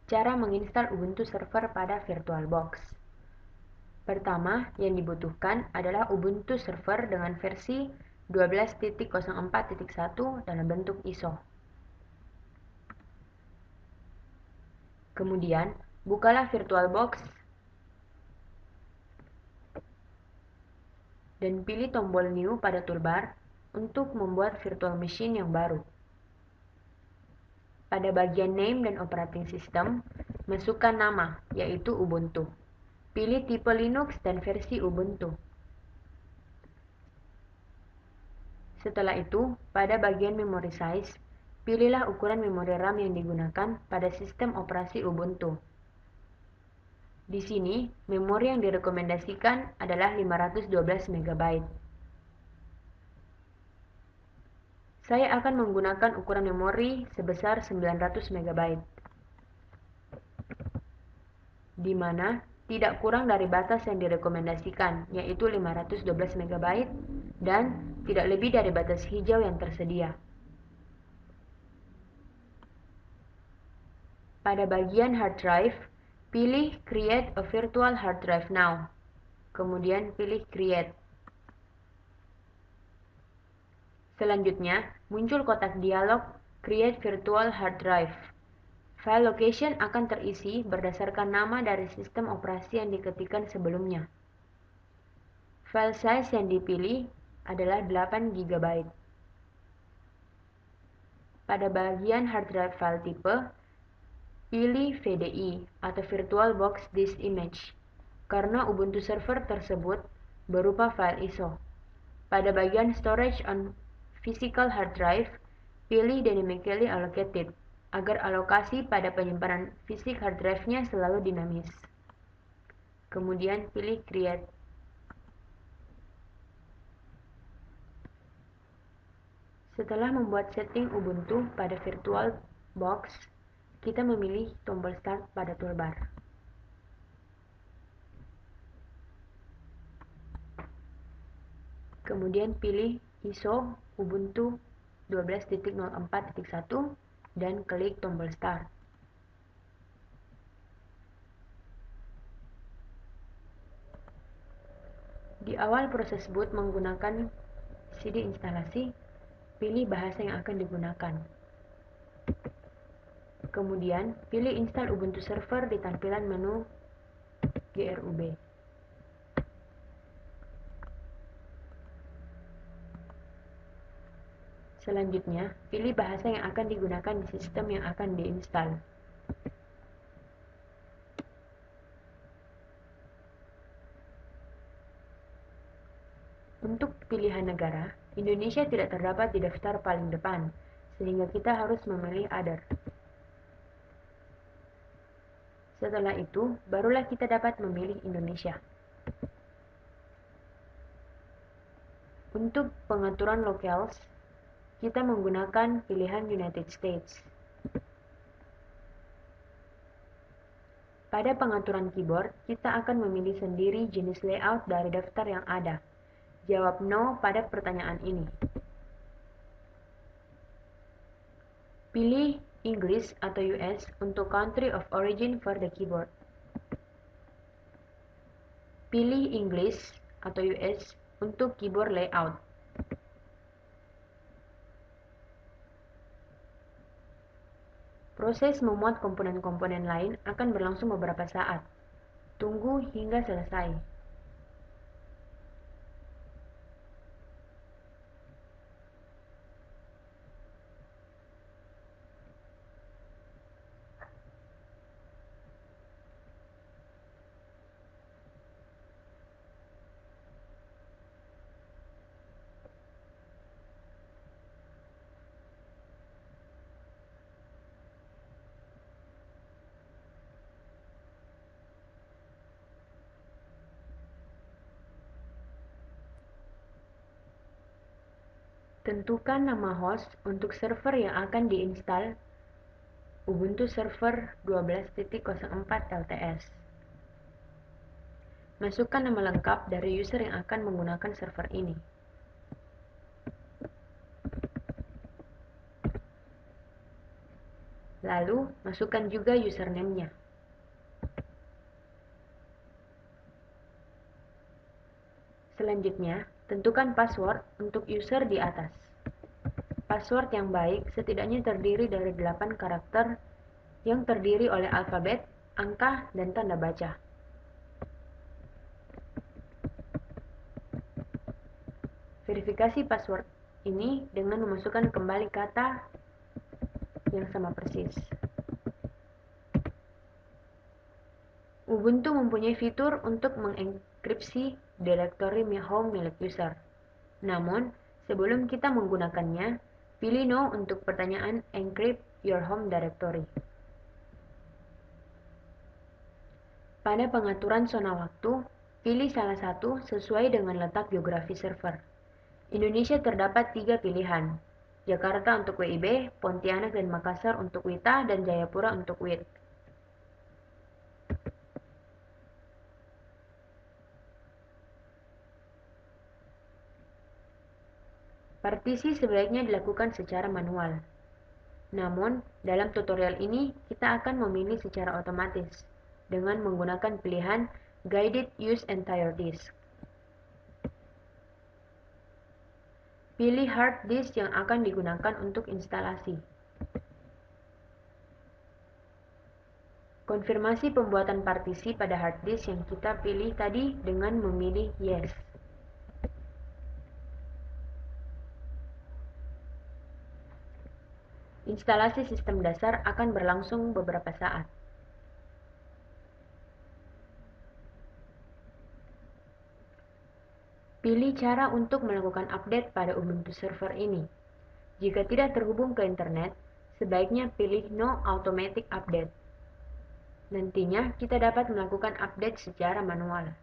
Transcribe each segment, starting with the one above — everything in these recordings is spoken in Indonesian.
Cara menginstal Ubuntu Server pada VirtualBox. Pertama, yang dibutuhkan adalah Ubuntu Server dengan versi 12.04.1 dalam bentuk ISO. Kemudian, bukalah VirtualBox dan pilih tombol New pada toolbar untuk membuat virtual machine yang baru. Pada bagian Name dan Operating System, masukkan nama, yaitu Ubuntu. Pilih tipe Linux dan versi Ubuntu. Setelah itu, pada bagian Memory Size, pilihlah ukuran memori RAM yang digunakan pada sistem operasi Ubuntu. Di sini, memori yang direkomendasikan adalah 512 MB. Saya akan menggunakan ukuran memori sebesar 900 MB, di mana tidak kurang dari batas yang direkomendasikan, yaitu 512 MB, dan tidak lebih dari batas hijau yang tersedia. Pada bagian Hard Drive, pilih Create a Virtual Hard Drive Now, kemudian pilih Create. Selanjutnya, muncul kotak dialog Create Virtual Hard Drive. File location akan terisi berdasarkan nama dari sistem operasi yang diketikkan sebelumnya. File size yang dipilih adalah 8 GB. Pada bagian hard drive file type, pilih VDI atau VirtualBox Disk Image, karena Ubuntu Server tersebut berupa file ISO. Pada bagian Storage on Physical Hard Drive, pilih Dynamically Allocated, agar alokasi pada penyimpanan fisik hard drive-nya selalu dinamis. Kemudian pilih Create. Setelah membuat setting Ubuntu pada VirtualBox, kita memilih tombol Start pada toolbar. Kemudian pilih ISO Ubuntu 12.04.1 dan klik tombol Start. Di awal proses boot menggunakan CD instalasi, pilih bahasa yang akan digunakan. Kemudian, pilih Install Ubuntu Server di tampilan menu GRUB. Selanjutnya, pilih bahasa yang akan digunakan di sistem yang akan diinstal. Untuk pilihan negara, Indonesia tidak terdapat di daftar paling depan, sehingga kita harus memilih Other. Setelah itu, barulah kita dapat memilih Indonesia. Untuk pengaturan locales, kita menggunakan pilihan United States. Pada pengaturan keyboard, kita akan memilih sendiri jenis layout dari daftar yang ada. Jawab no pada pertanyaan ini. Pilih English atau US untuk country of origin for the keyboard. Pilih English atau US untuk keyboard layout. Proses memuat komponen-komponen lain akan berlangsung beberapa saat. Tunggu hingga selesai. Tentukan nama host untuk server yang akan diinstal Ubuntu Server 12.04 LTS. Masukkan nama lengkap dari user yang akan menggunakan server ini. Lalu, masukkan juga username-nya. Selanjutnya, tentukan password untuk user di atas. Password yang baik setidaknya terdiri dari 8 karakter yang terdiri oleh alfabet, angka, dan tanda baca. Verifikasi password ini dengan memasukkan kembali kata yang sama persis. Ubuntu mempunyai fitur untuk mengenkripsi direktori home milik user. Namun, sebelum kita menggunakannya, pilih No untuk pertanyaan Encrypt your home directory. Pada pengaturan zona waktu, pilih salah satu sesuai dengan letak geografi server. Indonesia terdapat 3 pilihan, Jakarta untuk WIB, Pontianak dan Makassar untuk WITA, dan Jayapura untuk WIT. Partisi sebaiknya dilakukan secara manual. Namun, dalam tutorial ini kita akan memilih secara otomatis dengan menggunakan pilihan Guided Use Entire Disk. Pilih hard disk yang akan digunakan untuk instalasi. Konfirmasi pembuatan partisi pada hard disk yang kita pilih tadi dengan memilih Yes. Instalasi sistem dasar akan berlangsung beberapa saat. Pilih cara untuk melakukan update pada Ubuntu server ini. Jika tidak terhubung ke internet, sebaiknya pilih No Automatic Update. Nantinya kita dapat melakukan update secara manual.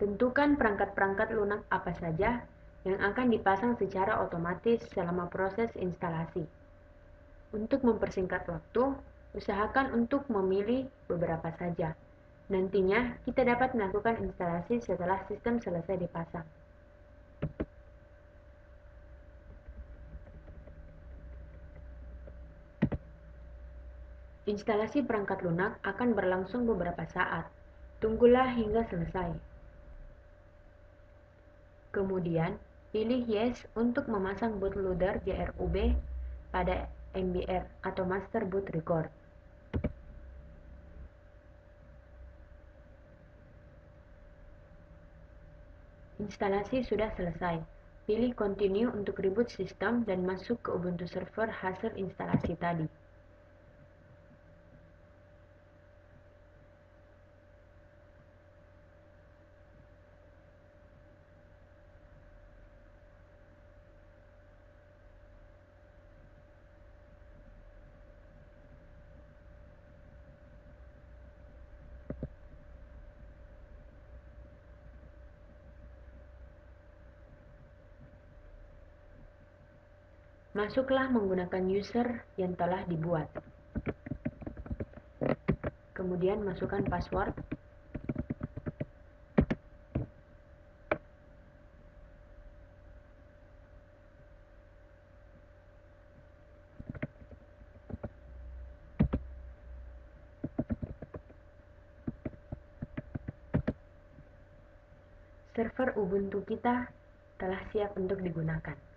Tentukan perangkat-perangkat lunak apa saja yang akan dipasang secara otomatis selama proses instalasi. Untuk mempersingkat waktu, usahakan untuk memilih beberapa saja. Nantinya, kita dapat melakukan instalasi setelah sistem selesai dipasang. Instalasi perangkat lunak akan berlangsung beberapa saat. Tunggulah hingga selesai. Kemudian, pilih Yes untuk memasang bootloader JRUB pada MBR atau Master Boot Record. Instalasi sudah selesai. Pilih Continue untuk reboot sistem dan masuk ke Ubuntu server hasil instalasi tadi. Masuklah menggunakan user yang telah dibuat. Kemudian masukkan password. Server Ubuntu kita telah siap untuk digunakan.